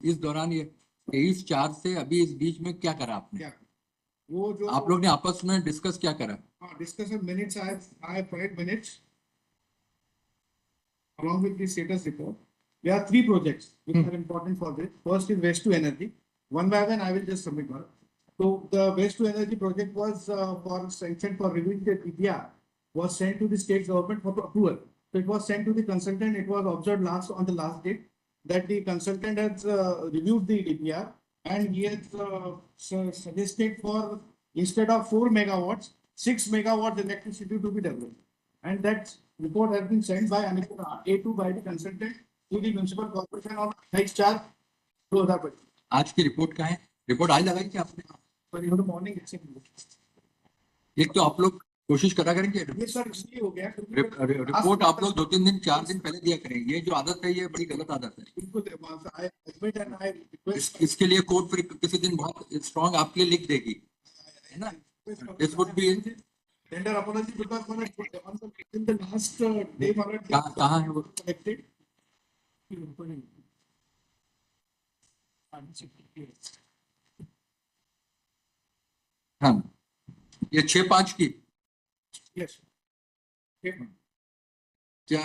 इस दौरान ये 23/4 से अभी इस बीच में क्या करा आपने? क्या वो जो आप लोग ने आपस में डिस्कस क्या करा? discussion minutes, I have 5 minutes along with the status report. There are 3 projects which are important for this. First is waste to energy. One by one, I will just submit one. So the waste to energy project was for sanction for reviewing the DPR was sent to the state government for approval. So it was sent to the consultant. It was observed on the last date that the consultant has reviewed the DPR and he has suggested for instead of 4 megawatts, 6 megawatts electricity to be developed. And that report has been sent by A2 by the consultant to the municipal corporation on 28/4/2025. आज की report का है? Report आज लगाई क्या आपने? Morning एक तो आप लोग कोशिश करा करेंगे ये सर इसलिए हो गया रिपोर्ट आप लोग 2-3 दिन 4 दिन पहले दिया करेंगे। ये जो आदत है ये बड़ी गलत आदत है। इसके लिए कोर्ट फिर किसी दिन बहुत स्ट्रॉन्ग आपके लिए लिख देगी, है ना? This would be tender apology because in the last day कहाँ है वो? हाँ, ये 6/5 की यस क्या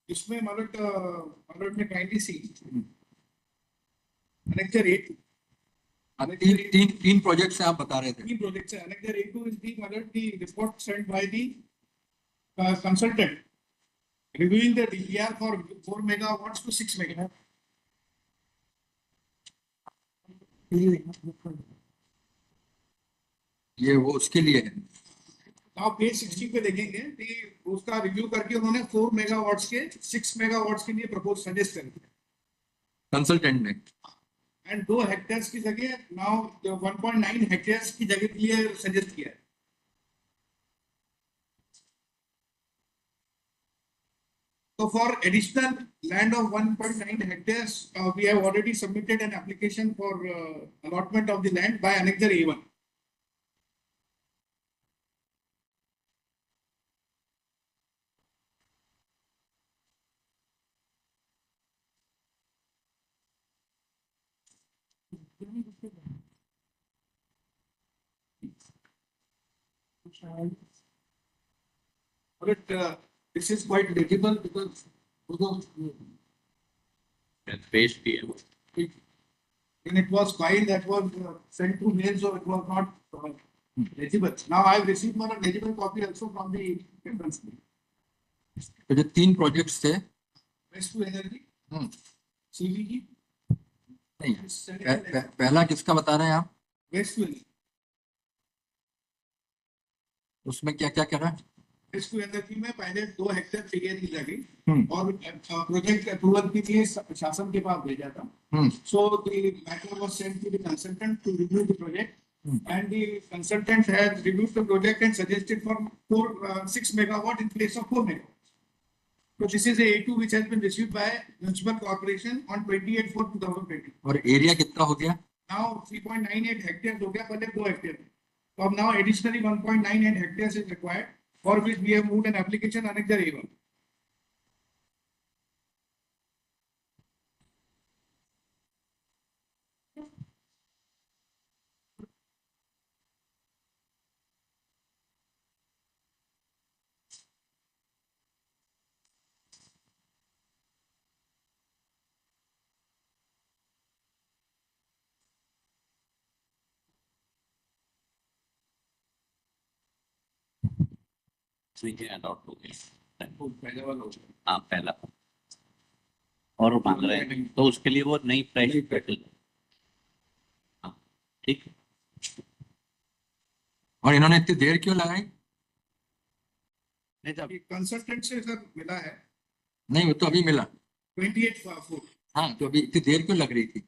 इसमें मतलब में काइंडली सी Annexure 8 तीन प्रोजेक्ट से आप बता रहे थे। 3 प्रोजेक्ट्स है। Annexure 8 is the मतलब the report sent by the consultant reviewing the DPR for 4 megawatts to 6 megawatts. ये वो उसके लिए है। आप पेज 60 पे देखेंगे कि उसका रिव्यू करके उन्होंने 4 मेगावाट्स के 6 मेगावाट्स के लिए प्रपोज सजेस्ट कर दिया कंसल्टेंट ने। एंड 2 हेक्टेयर्स की जगह नाउ 1.9 हेक्टेयर्स की जगह के लिए सजेस्ट किया है। So for additional land of 1.9 hectares, we have already submitted an application for allotment of the land by Annexure A1. But this is quite legible because when it was filed, that was sent to mail, so it was not legible. Now I have received one legible copy also from the reference. तो जो 3 projects थे waste to energy सीवीजी नहीं पहला किसका बता रहे हैं आप? Waste to energy. उसमें क्या क्या करा? वेस्ट टू एनर्जी में पहले 2 हेक्टेयर चाहिए थी जगह और प्रोजेक्ट अप्रूवल के लिए शासन के पास भेजा था। So the matter was sent to the consultant to review the project and the consultant has reviewed the project and suggested for 6 megawatt in place of 4 megawatt. So this is a A2 which has been received by municipal corporation on 28/4/2020. और area कितना हो गया? Now 3.98 hectares हो गया, पहले 2 hectare. So now additionally 1.98 hectares is required, for which we have moved an application Annexure A1. पहला और मांग रहे हैं तो उसके लिए वो नई प्राइस पैटर्न। ठीक है। और इन्होंने इतनी देर क्यों लगाई? नहीं, जब कंसल्टेंट से सर मिला है। नहीं, वो तो अभी मिला 28/4। हाँ, तो अभी इतनी देर क्यों लग रही थी?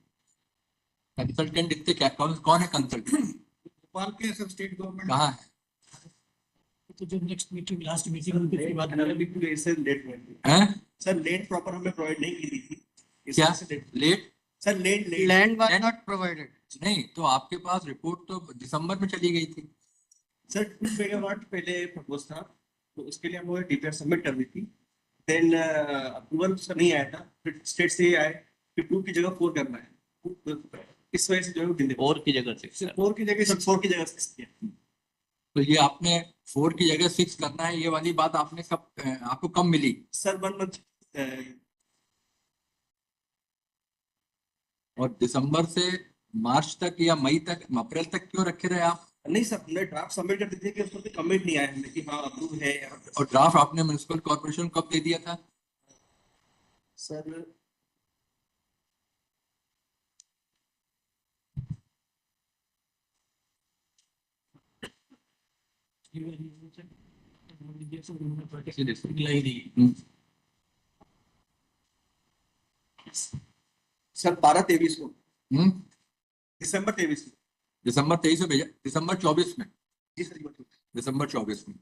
कंसल्टेंट इतने क्या कौन है कंसल्टेंट? भोपाल के सब स्टेट गवर्नमेंट कहाँ है? तो जो नेक्स्ट मीटिंग लास्ट मीटिंग उनकी फिर बात हैं? सर लेट प्रॉपर हमें प्रोवाइड नहीं की थी। क्या लेट? सर लेट लैंड वाज नॉट प्रोवाइडेड। नहीं, तो आपके पास रिपोर्ट तो दिसंबर में चली गई थी। सर 2 मेगावाट पहले प्रपोज था, तो उसके लिए हम डीपीआर सबमिट कर दी थी। देन अप्रूवल नहीं आया था, फिर स्टेट से आए कि 2 की जगह 4 करना है। इस वजह से जो है वो डिले 4 की जगह 6 4 की जगह 4 की जगह 6 किया। तो ये आपने 4 की जगह 6 करना है, ये वाली बात आपने कब आपको कब मिली? सर 1 मंथ और दिसंबर से मार्च तक या मई तक, अप्रैल तक क्यों रखे रहे आप? नहीं सर, हमने ड्राफ्ट सबमिट कर दी थी कि उसमें कोई कमेंट नहीं आया हमने कि हाँ अप्रूव है या और ड्राफ्ट आपने म्युनिसिपल कॉर्पोरेशन कब दे दिया था? सर सर 12-23 को, हम्म, दिसंबर 23 को। दिसंबर 23 में भेजा, दिसंबर 24 में, जी सर, ये बात दिसंबर 24 में।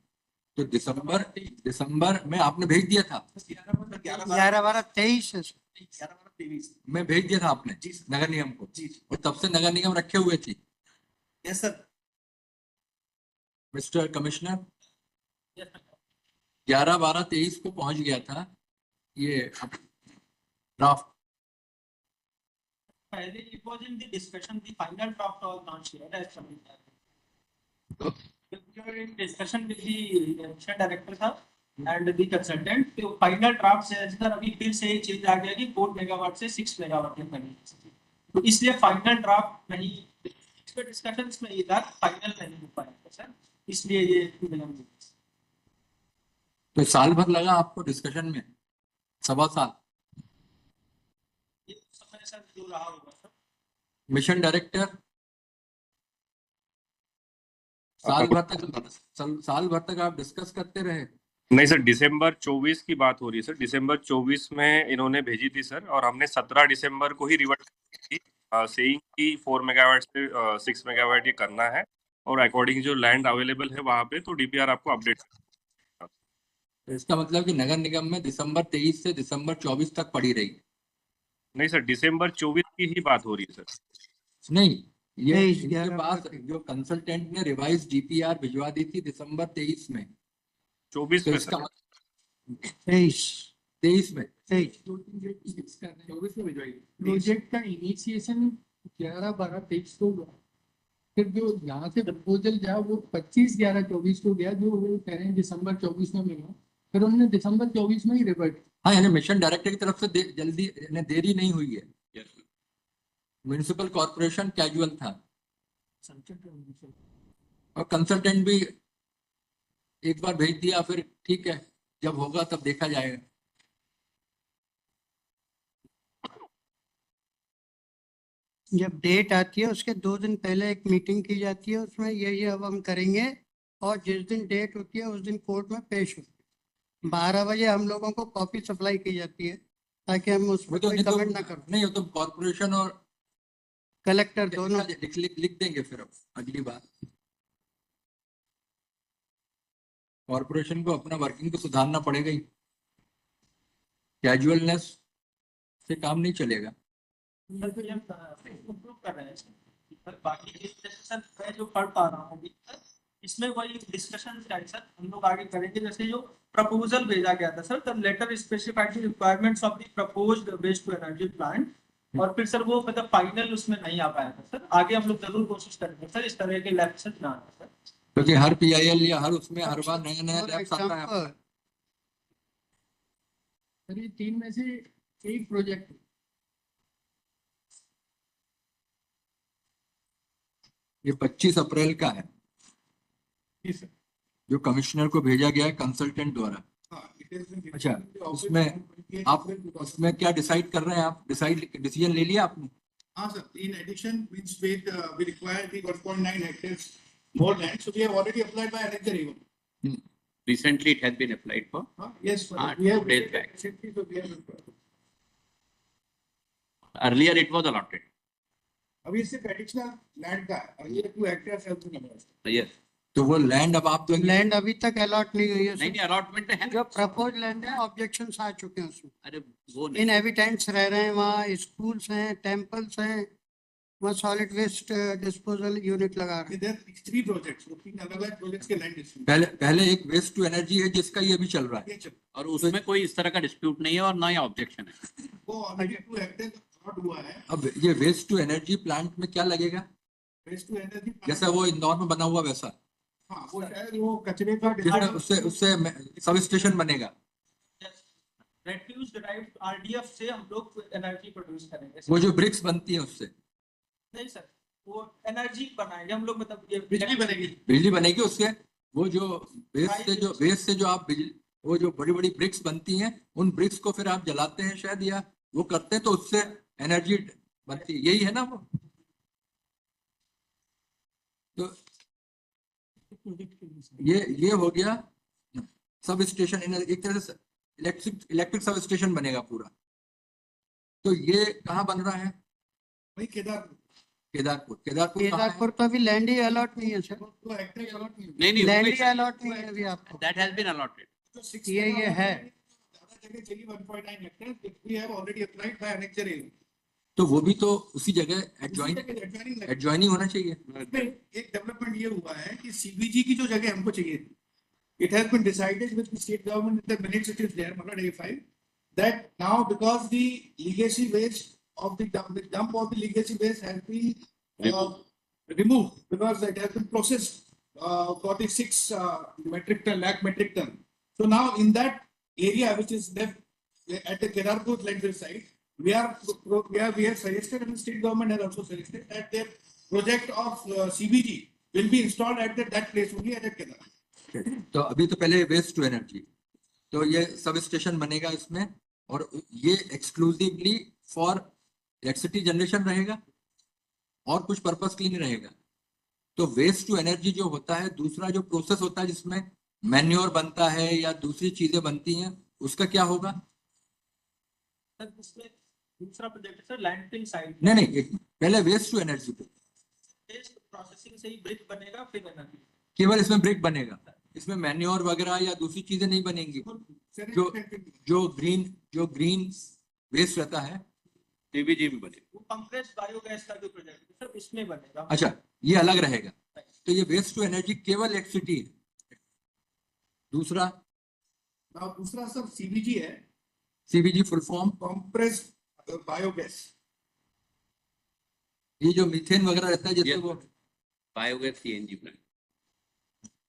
तो दिसंबर में आपने भेज दिया था, 11-12-23 11-12-23 मैं भेज दिया था आपने जी सर। नगर निगम को, जी और तब से नगर निगम रखे हुए थी। Yes sir. मिस्टर कमिश्नर, 11-12-23 को पहुंच गया था ये draft. Finally, it was in the discussion, the final draft was not shared as submitted. During discussion with the mission director था and the consultant, तो final draft से सर अभी फिर से एक चीज आ गया कि 4 मेगावाट से 6 मेगावाट तक करनी, तो इसलिए फाइनल ड्राफ्ट नहीं, इस पे डिस्कशन इसमें ये था फाइनल नहीं हो पाएगा सर, इसलिए ये विलंब हुआ। तो साल भर लगा आपको डिस्कशन में, 1.25 साल। ये समय सर जो रहा होगा सर। मिशन डायरेक्टर, साल भर तक आप डिस्कस करते रहे? नहीं सर, दिसंबर 24 की बात हो रही है सर। दिसंबर 24 में इन्होंने भेजी थी सर, और हमने 17 दिसंबर को ही रिवर्ट की थी, सेइंग कि 4 मेगावाट से 6 मेगावाट ये करना है, और अकॉर्डिंग जो लैंड अवेलेबल है वहां पे, तो डीपीआर आपको अपडेट। तो इसका मतलब कि नगर निगम में दिसंबर 23 से दिसंबर 24 तक पड़ी रही? नहीं सर, दिसंबर 24 की ही बात हो रही है सर। नहीं, ये 23, इनके 11 पास जो कंसल्टेंट ने रिवाइज डीपीआर भिजवा दी थी दिसंबर 23 में, 24 तो में इसका सर। 23 में प्रोजेक्ट का इनिशिएशन 11-12-23 को हुआ, फिर जो यहाँ से प्रपोजल गया वो 25-11-24 को गया, जो वो कह रहे हैं दिसंबर 24 में मिला, फिर उन्होंने दिसंबर 24 में ही रिवर्ट। हाँ, यानी मिशन डायरेक्टर की तरफ से जल्दी देरी नहीं हुई है। म्युनिसिपल कॉर्पोरेशन कैजुअल था, और कंसल्टेंट भी एक बार भेज दिया, फिर ठीक है जब होगा तब देखा जाएगा। जब डेट आती है उसके 2 दिन पहले एक मीटिंग की जाती है, उसमें ये अब हम करेंगे, और जिस दिन डेट होती है उस दिन कोर्ट में पेश होते हैं। 12 बजे हम लोगों को कॉपी सप्लाई की जाती है ताकि हम उस वो पर तो कोई कमेंट ना करें। नहीं, वो तो कॉर्पोरेशन और कलेक्टर दोनों लिख देंगे फिर अब अगली बार। कॉर्पोरेशन को अपना वर्किंग तो सुधारना पड़ेगा ही, कैजुअलनेस से काम नहीं चलेगा। कर रहे हैं सर, बाकी डिस्कशन मैं जो पढ़ पा रहा हूँ अभी तक, इसमें वही डिस्कशन सर हम लोग आगे करेंगे। जैसे जो प्रपोजल भेजा गया था sir, the letter specified the requirements of the proposed waste to energy plant, और फिर सर वो मतलब फाइनल उसमें नहीं आ पाया था सर। आगे हम लोग जरूर कोशिश करेंगे सर इस तरह के लैप्स ना आए सर, क्योंकि हर पीआईएल या हर उसमें हर बार नया नया लैप्स आता है। सर ये 3 में से एक प्रोजेक्ट ये 25 अप्रैल का है जी सर। जो कमिश्नर को भेजा गया है कंसल्टेंट द्वारा। हाँ, it has been given अच्छा, to the office उसमें on 28 आप April 2000. उसमें क्या डिसाइड कर रहे हैं? आप डिसीजन ले लिया आपने? हाँ sir, in addition means we require the 1.9 hectares more land, so we have already applied by annexure even. Recently it has been applied for. Yes, sir. Ah, We have 2 days back. recently, so we have applied. Earlier it was allotted. अभी सिर्फ additional land का है, और ये 2 hectare health number. Yes. तो वो land अब आप देंगे? लैंड अभी तक अलॉट नहीं हुई है नहीं सर। नहीं, अलॉटमेंट है। जो प्रपोज लैंड है ऑब्जेक्शंस आ चुके हैं उसमें। अरे वो नहीं, इनहेबिटेंट्स रह रहे हैं वहाँ, स्कूल्स हैं, टेम्पल्स हैं, वहाँ सॉलिड वेस्ट डिस्पोजल यूनिट लगा रहे हैं। There are 3 projects, वो 3 अलग-अलग प्रोजेक्ट्स के लैंड डिस्ट्रीब्यूशन। पहले एक वेस्ट टू एनर्जी है जिसका ये भी चल रहा है। ये चल, और उसमें कोई इस तरह का डिस्प्यूट नहीं है और ना ही ऑब्जेक्शन है। वो ऑलरेडी 2 हेक्टेयर स्टार्ट हुआ है अब ये वेस्ट टू एनर्जी प्लांट में क्या लगेगा? वेस्ट टू एनर्जी जैसा वो इंदौर में बना हुआ वैसा, हाँ वो शायद वो कचरे का जिसमें उससे उससे सब स्टेशन बनेगा, रेफ्यूज डिराइव्ड आरडीएफ से हम लोग एनर्जी प्रोड्यूस करेंगे। वो जो ब्रिक्स बनती है उससे नहीं सर, वो एनर्जी बनाएंगे हम लोग, मतलब ये बिजली बनेगी। बिजली बनेगी उससे। वो जो वेस्ट से जो आप बिजली, वो जो बड़ी बड़ी ब्रिक्स बनती हैं, उन ब्रिक्स को फिर आप जलाते हैं शायद, या वो करते हैं तो उससे एनर्जी बनती है, यही है ना वो? तो ये हो गया सब स्टेशन, एक तरह से इलेक्ट्रिक सब स्टेशन बनेगा पूरा। तो ये कहाँ बन रहा है? वही केदारपुर केदारपुर। केदारपुर कहाँ है? केदारपुर तो अभी लैंड ही अलॉट नहीं है सर, तो हेक्टेयर अलॉट नहीं नहीं नहीं लैंड ही अलॉट नहीं है अभी आपको। That has been allotted. तो ये है। ज्यादा जगह चाहिए 1.9 hectare we have already applied by annexure area. तो वो भी तो उसी जगह एडजॉइनिंग होना चाहिए। एक डेवलपमेंट ये हुआ है कि सीबीजी की जो जगह हमको चाहिए, it has been decided with the state government in the minutes it is there, Mala 85, that now because the legacy waste of the dump of the legacy waste has been removed because it has been processed for the 6 lakh metric ton. So now in that area which is left at the Kedarpur landfill site, we have suggested, and the state government has also suggested that their project of CBG will be installed at that place only at Kedarpur. तो अभी तो पहले waste to energy, तो ये sub station बनेगा इसमें, और ये एक्सक्लूसिवली फॉर इलेक्ट्रिसिटी जनरेशन रहेगा और कुछ पर्पस के लिए नहीं रहेगा। तो वेस्ट टू एनर्जी जो होता है, दूसरा जो प्रोसेस होता है जिसमें मैन्योर बनता है या दूसरी चीजें बनती हैं, उसका क्या होगा? सर इसमें दूसरा प्रोजेक्ट है सर लैंडफिल साइट। नहीं पहले वेस्ट टू एनर्जी पे प्रोसेसिंग से ही ब्रिक बनेगा, फिर एनर्जी। केवल इसमें ब्रिक बनेगा, इसमें मैन्योर वगैरह या दूसरी चीजें नहीं बनेंगी। जो ग्रीन वेस्ट रहता है, सीबीजी में बने। वो कंप्रेस्ड बायोगैस का जो प्रोजेक्ट है सर इसमें बनेगा। अच्छा, ये अलग रहेगा। तो ये वेस्ट टू एनर्जी केवल इलेक्ट्रिसिटी है। दूसरा सर सीबीजी है, CBG full form compressed biogas. ये जो मीथेन वगैरह रहता है, जैसे वो बायोगैस सीएनजी प्लांट,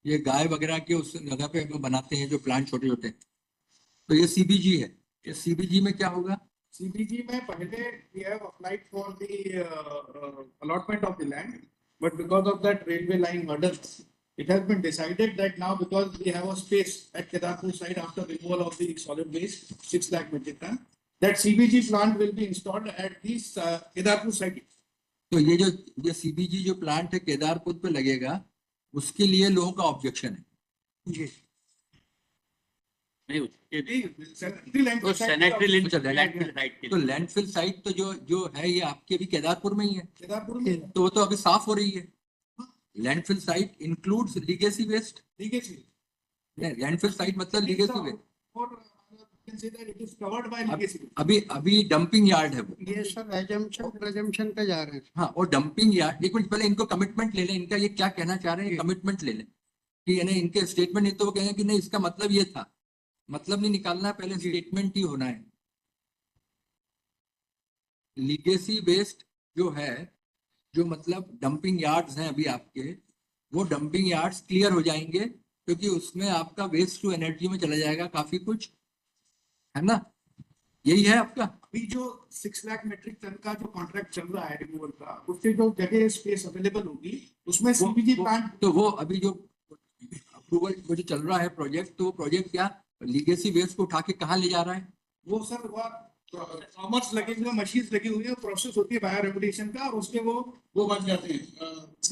ये गाय वगैरह के उस जगह पे वो बनाते हैं जो प्लांट छोटे छोटे, तो ये सीबीजी है। ये सीबीजी में क्या होगा? CBG में पहले we have applied for the allotment of the land, but because of that railway line hurdles, it has been decided that now because we have a space at Kedarpur site after removal of the solid waste 6 lakh metric ton, that CBG plant will be installed at this Kedarpur site. तो ये CBG जो plant है केदारपुर पे लगेगा, उसके लिए लोगों का ऑब्जेक्शन है जी। नहीं Sanitary landfill तो site सैनिटरी अच्छा, लैंडफिल साइट के तो लिए लैंडफिल साइट तो जो है ये आपके भी केदारपुर में ही है, केदारपुर में तो वो तो अभी साफ हो रही है। Landfill site includes legacy waste. legacy. Landfill site मतलब legacy waste. Or you can say that it is covered by legacy. अभी डंपिंग यार्ड है वो। ये सब एजम्पशन पे जा रहे हैं। हाँ, और डंपिंग यार्ड, एक मिनट पहले इनको कमिटमेंट ले लें, इनका ये क्या कहना चाह रहे हैं, कमिटमेंट ले लें कि यानी इनके स्टेटमेंट नहीं तो वो कहेंगे कि नहीं इसका मतलब ये था, मतलब नहीं निकालना है, पहले स्टेटमेंट ही होना है। लीगेसी वेस्ट जो है, जो मतलब डंपिंग यार्ड्स हैं अभी आपके, वो डंपिंग यार्ड्स क्लियर हो जाएंगे, क्योंकि उसमें आपका वेस्ट टू एनर्जी में चला जाएगा काफी कुछ, है ना? यही है आपका। अभी जो 6 लाख मेट्रिक टन का जो कॉन्ट्रैक्ट चल रहा है रिमूवल का, उससे जो जगह स्पेस अवेलेबल होगी उसमें सीबीजी प्लांट। तो वो अभी जो अप्रूवल वो जो चल रहा है प्रोजेक्ट, तो वो प्रोजेक्ट क्या लीगेसी वेस्ट को उठा के कहाँ ले जा रहा है? वो सर कॉमर्स लगे हुए मशीन लगी हुई है, प्रोसेस होती है बायो रेगुलेशन का, और उसके वो बन जाते हैं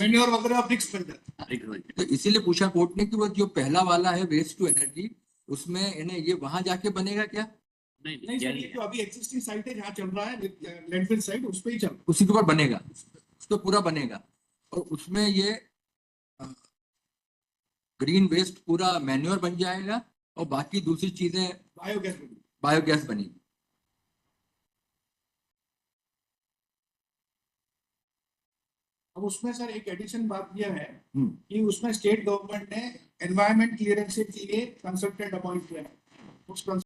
मैन्योर वगैरह ब्रिक्स बन जाते हैं। तो इसीलिए पूछा कोर्ट ने कि वो जो पहला वाला है वेस्ट टू एनर्जी, उसमें यानी ये वहां जाके बनेगा क्या? नहीं सर, ये जो अभी एग्जिस्टिंग साइट है जहाँ चल रहा है लैंडफिल साइट, उस पे ही चल उसी के ऊपर बनेगा, उस पर पूरा बनेगा, और उसमें ये ग्रीन वेस्ट पूरा मैन्योर बन जाएगा, और बाकी दूसरी चीजें बायोगैस बनेगी। अब उसमें सर एक एडिशन बात यह है कि उसमें स्टेट गवर्नमेंट ने एनवायरमेंट क्लियरेंस के लिए कंसल्टेंट अपॉइंट किया है। उस